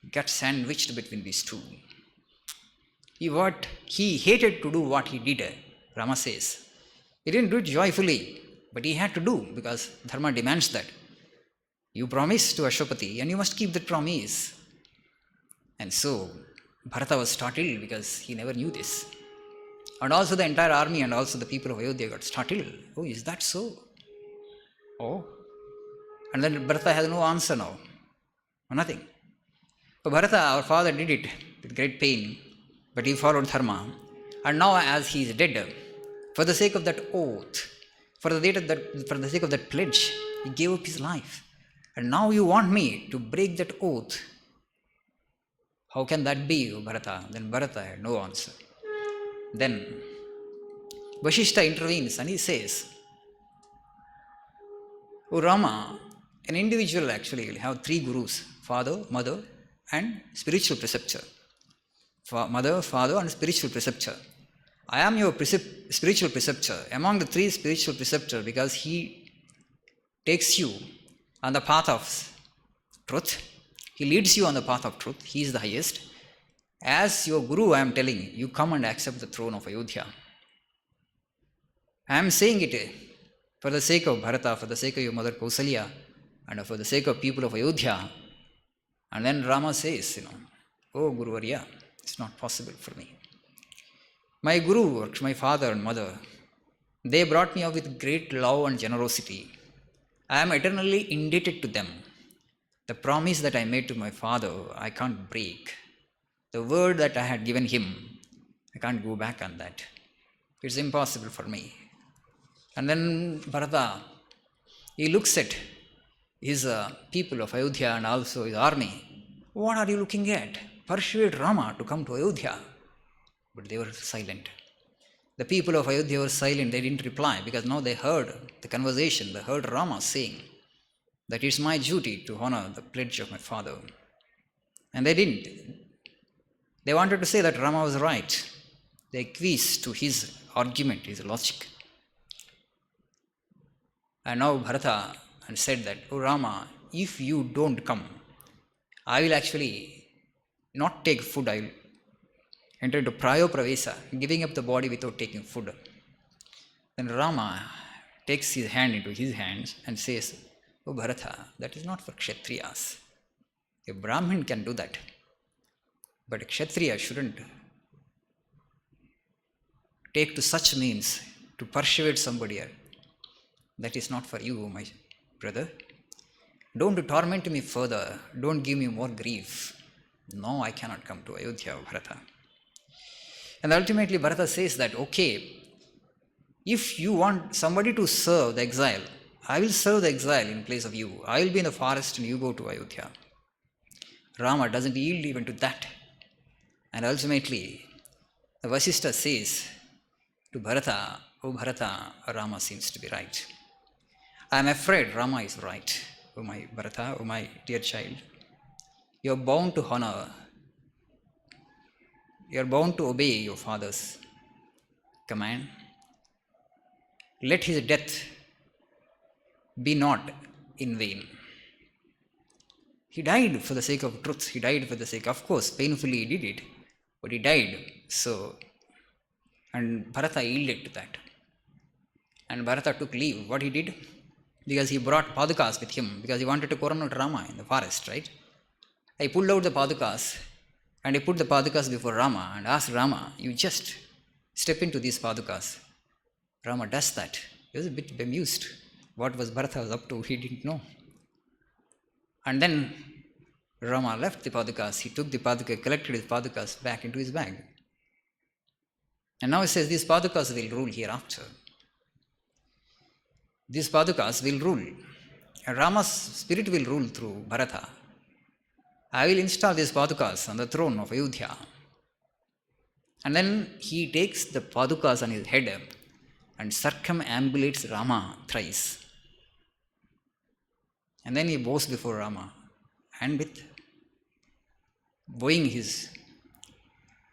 He got sandwiched between these two. He hated to do what he did, Rama says. He didn't do it joyfully, but he had to do because Dharma demands that. You promised to Ashwapati and you must keep that promise. And so Bharata was startled because he never knew this. And also the entire army and also the people of Ayodhya got startled. Oh, is that so? Oh. And then Bharata has no answer now. Nothing. But Bharata, our father, did it with great pain. But he followed Dharma. And now as he is dead, for the sake of that oath, for the sake of that pledge, he gave up his life. And now you want me to break that oath How can that be, O Bharata? Then Bharata had no answer. Then Vashishta intervenes and he says, O Rama, an individual actually will have three gurus: father, mother, and spiritual preceptor. Mother, father, and spiritual preceptor. I am your spiritual preceptor among the three spiritual preceptors because he takes you on the path of truth. He leads you on the path of truth. He is the highest. As your guru, I am telling you, come and accept the throne of Ayodhya. I am saying it for the sake of Bharata, for the sake of your mother Kausalya, and for the sake of people of Ayodhya. And then Rama says, oh Guru Varya, it's not possible for me. My guru, my father and mother, they brought me up with great love and generosity. I am eternally indebted to them. The promise that I made to my father, I can't break. The word that I had given him, I can't go back on that. It's impossible for me. And then Bharata, he looks at his people of Ayodhya and also his army. What are you looking at? Persuade Rama to come to Ayodhya. But they were silent. The people of Ayodhya were silent. They didn't reply because now they heard the conversation. They heard Rama saying that it's my duty to honor the pledge of my father. And they didn't. They wanted to say that Rama was right. They acquiesced to his argument, his logic. And now Bharata said that, oh Rama, if you don't come, I will actually not take food. I will enter into prayopravesa, giving up the body without taking food. Then Rama takes his hand into his hands and says, oh Bharata, that is not for Kshatriyas. A Brahmin can do that. But a Kshatriya shouldn't take to such means to persuade somebody else. That is not for you, my brother. Don't torment me further. Don't give me more grief. No, I cannot come to Ayodhya, Bharata. And ultimately Bharata says that, okay, if you want somebody to serve the exile, I will serve the exile in place of you. I will be in the forest and you go to Ayodhya. Rama doesn't yield even to that. And ultimately, the Vasishtha says to Bharata, oh Bharata, Rama seems to be right. I am afraid Rama is right. Oh my Bharata, oh my dear child, you are bound to honor, you are bound to obey your father's command. Let his death be not in vain. He died for the sake of truth. He died for the sake, of course, painfully he did it, but he died. So, and Bharata yielded to that. And Bharata took leave. What he did? Because he brought padukas with him, because he wanted to coronate Rama in the forest, right? I pulled out the padukas and I put the padukas before Rama and asked Rama, you just step into these padukas. Rama does that. He was a bit bemused. What was Bharata was up to, he didn't know. And then Rama left the padukas. He took the padukas, collected his padukas back into his bag. And now he says, these padukas will rule hereafter. These padukas will rule. And Rama's spirit will rule through Bharata. I will install these padukas on the throne of Ayodhya. And then he takes the padukas on his head and circumambulates Rama thrice. And then he bows before Rama. And with bowing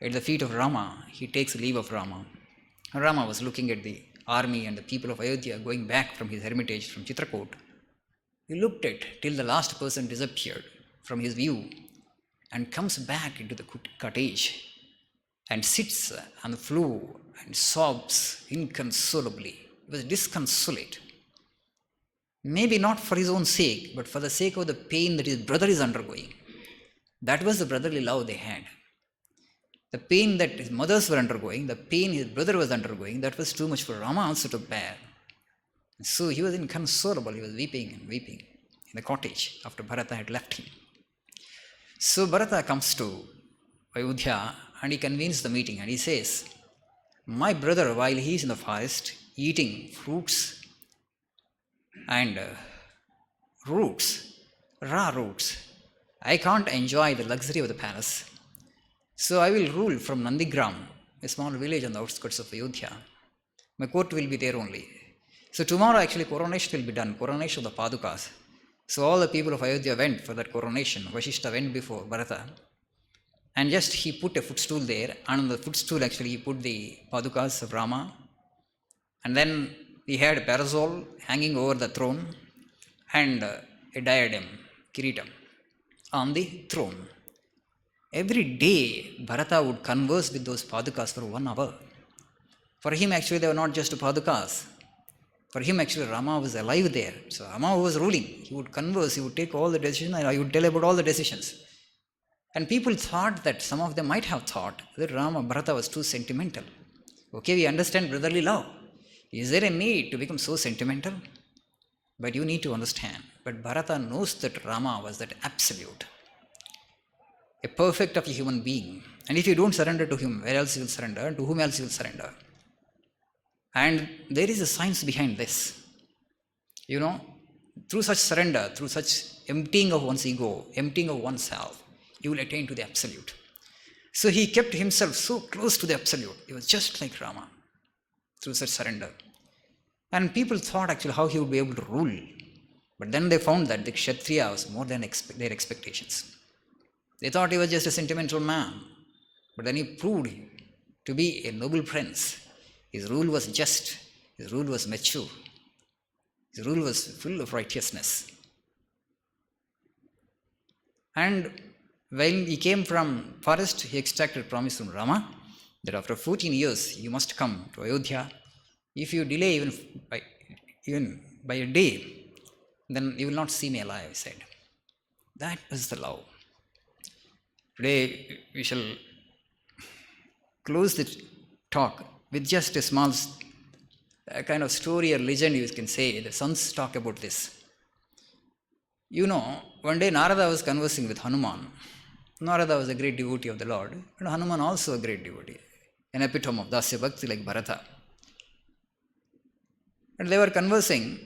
at the feet of Rama, he takes leave of Rama. Rama was looking at the army and the people of Ayodhya going back from his hermitage from Chitrakoot. He looked at till the last person disappeared from his view and comes back into the cottage and sits on the floor and sobs inconsolably. He was disconsolate. Maybe not for his own sake, but for the sake of the pain that his brother is undergoing. That was the brotherly love they had. The pain that his mothers were undergoing, the pain his brother was undergoing, that was too much for Rama also to bear. So he was inconsolable. He was weeping and weeping in the cottage after Bharata had left him. So Bharata comes to Ayodhya and he convenes the meeting and he says, my brother, while he is in the forest eating fruits and roots, raw roots, I can't enjoy the luxury of the palace. So I will rule from Nandigram, a small village on the outskirts of Ayodhya. My court will be there only. So tomorrow actually coronation will be done, coronation of the Padukas. So all the people of Ayodhya went for that coronation. Vashishta went before Bharata. And just he put a footstool there, and on the footstool actually he put the Padukas of Rama. And then he had a parasol hanging over the throne and a diadem, kiritam, on the throne. Every day Bharata would converse with those Padukas for 1 hour. For him actually they were not just Padukas. For him actually Rama was alive there. So Rama was ruling. He would converse, he would take all the decisions, and he would tell about all the decisions. And people thought that, some of them might have thought that Bharata was too sentimental. Okay, we understand brotherly love. Is there a need to become so sentimental? But you need to understand. But Bharata knows that Rama was that absolute, a perfect of a human being. And if you don't surrender to him, where else you will surrender? To whom else you will surrender? And there is a science behind this. Through such surrender, through such emptying of one's ego, emptying of oneself, you will attain to the absolute. So he kept himself so close to the absolute. He was just like Rama through such surrender. And people thought actually how he would be able to rule. But then they found that the Kshatriya was more than their expectations. They thought he was just a sentimental man. But then he proved to be a noble prince. His rule was just. His rule was mature. His rule was full of righteousness. And when he came from forest, he extracted promise from Rama that after 14 years you must come to Ayodhya. If you delay even by a day, then you will not see me alive, he said. That is the love. Today we shall close the talk with just a small kind of story or legend, you can say. The sons talk about this. One day Narada was conversing with Hanuman. Narada was a great devotee of the Lord, and Hanuman also a great devotee, an epitome of Dasya Bhakti like Bharata. And they were conversing,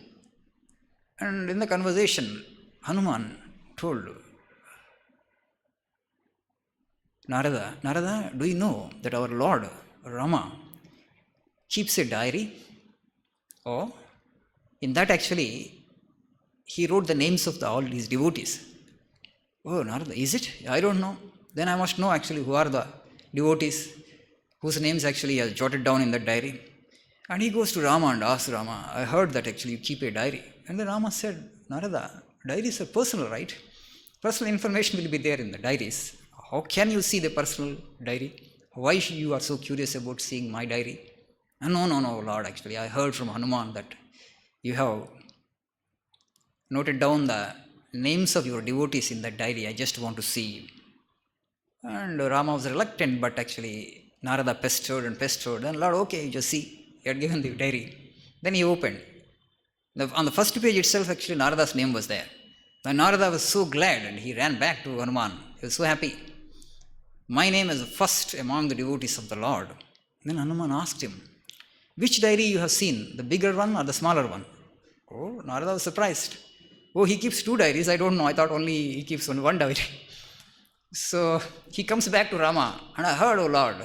and in the conversation, Hanuman told Narada, do you know that our Lord Rama keeps a diary? Or in that actually, he wrote the names of all his devotees. Oh, Narada, is it? I don't know. Then I must know actually who are the devotees whose names actually he has jotted down in that diary. And he goes to Rama and asks Rama, I heard that actually you keep a diary. And then Rama said, Narada, diaries are personal, right? Personal information will be there in the diaries. How can you see the personal diary? Why you are so curious about seeing my diary? No, Lord, actually, I heard from Hanuman that you have noted down the names of your devotees in that diary. I just want to see. And Rama was reluctant, but actually Narada pestered. And Lord, okay, you just see. He had given the diary. Then he opened. On the first page itself, actually, Narada's name was there. And Narada was so glad, and he ran back to Hanuman. He was so happy. My name is first among the devotees of the Lord. Then Hanuman asked him, which diary you have seen, the bigger one or the smaller one? Oh, Narada was surprised. Oh, he keeps 2 diaries. I don't know. I thought only he keeps only 1 diary. So he comes back to Rama, and I heard, oh Lord,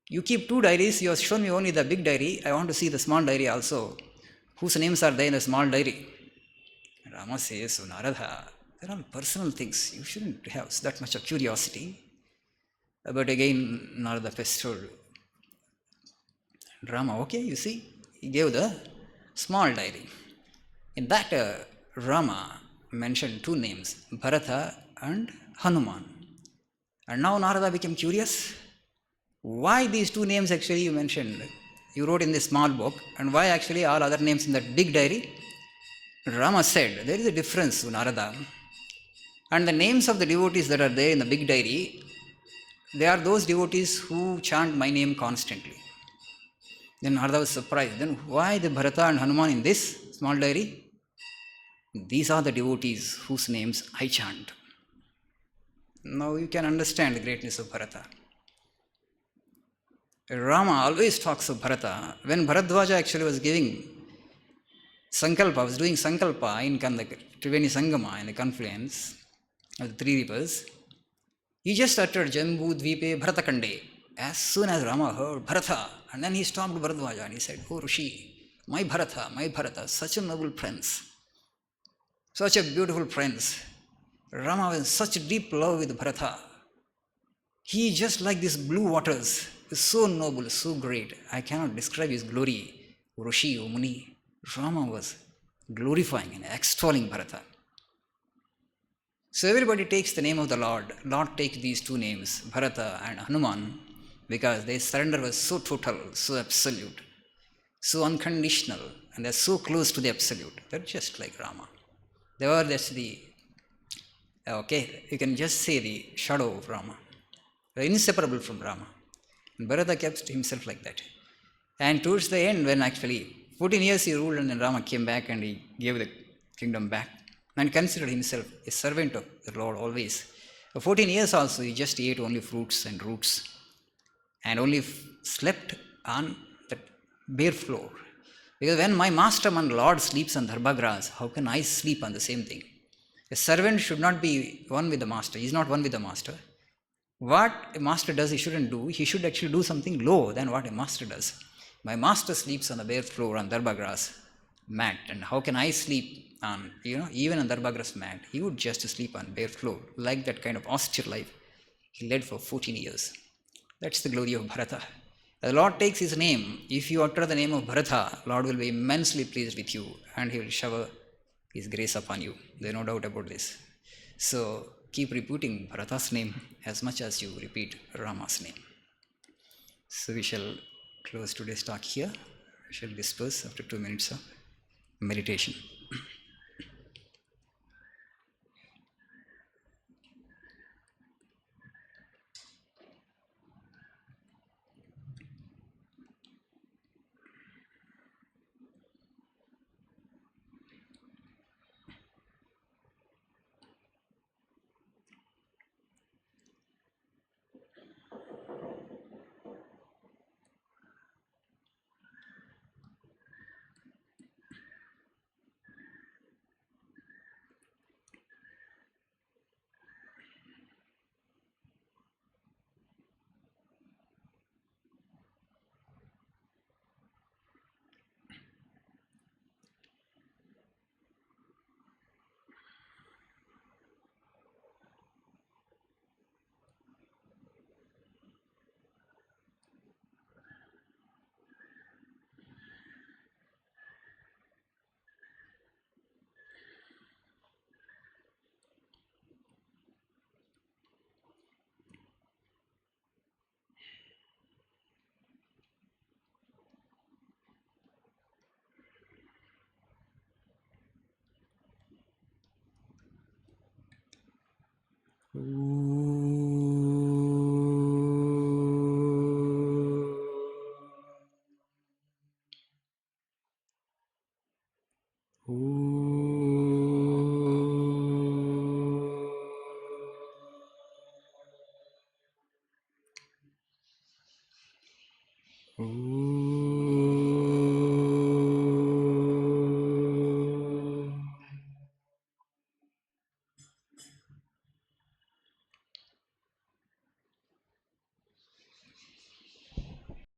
you keep 2 diaries. You have shown me only the big diary. I want to see the small diary also. Whose names are there in the small diary? Rama says, oh, Narada, they're all personal things. You shouldn't have that much of curiosity. But again, Narada pestered Rama. Okay, you see, he gave the small diary. In that, Rama mentioned 2 names, Bharata and Hanuman. And now Narada became curious. Why these 2 names actually you mentioned? You wrote in this small book, and why actually all other names in that big diary? Rama said, there is a difference, Narada. And the names of the devotees that are there in the big diary, they are those devotees who chant my name constantly. Then Narada was surprised. Then why the Bharata and Hanuman in this small diary? These are the devotees whose names I chant. Now you can understand the greatness of Bharata. Rama always talks of Bharata. When Bharadwaja actually was giving Sankalpa, was doing Sankalpa in the Triveni Sangama, in the confluence of the 3 rivers, He just uttered Jambu Dvipe Bharatakande. As soon as Rama heard Bharata, and then he stopped Bharadwaja and he said, "Oh Rishi, my Bharata, such a noble prince, such a beautiful prince. Rama was in such deep love with Bharata. He just like these blue waters, is so noble, so great. I cannot describe his glory. Rishi, O Muni, Rama was glorifying and extolling Bharata. So everybody takes the name of the Lord. Lord takes these two names, Bharata and Hanuman, because their surrender was so total, so absolute, so unconditional, and they're so close to the absolute. They're just like Rama. They were just you can just say the shadow of Rama. They're inseparable from Rama. And Bharata kept himself like that. And towards the end, when actually 14 years he ruled and then Rama came back and he gave the kingdom back and considered himself a servant of the Lord always. For 14 years also, he just ate only fruits and roots and only slept on that bare floor. Because when my master, my Lord, sleeps on dharba grass, how can I sleep on the same thing? A servant should not be one with the master. He is not one with the master. What a master does, he shouldn't do. He should actually do something lower than what a master does. My master sleeps on the bare floor on dharba grass mat, and how can I sleep on, even on dharba grass mat? He would just sleep on bare floor, like that kind of austere life he led for 14 years. That's the glory of Bharata. The Lord takes his name. If you utter the name of Bharata, Lord will be immensely pleased with you and he will shower his grace upon you. There is no doubt about this. So keep repeating Bharata's name as much as you repeat Rama's name. So we shall close today's talk here. We shall disperse after 2 minutes of meditation. Ooh.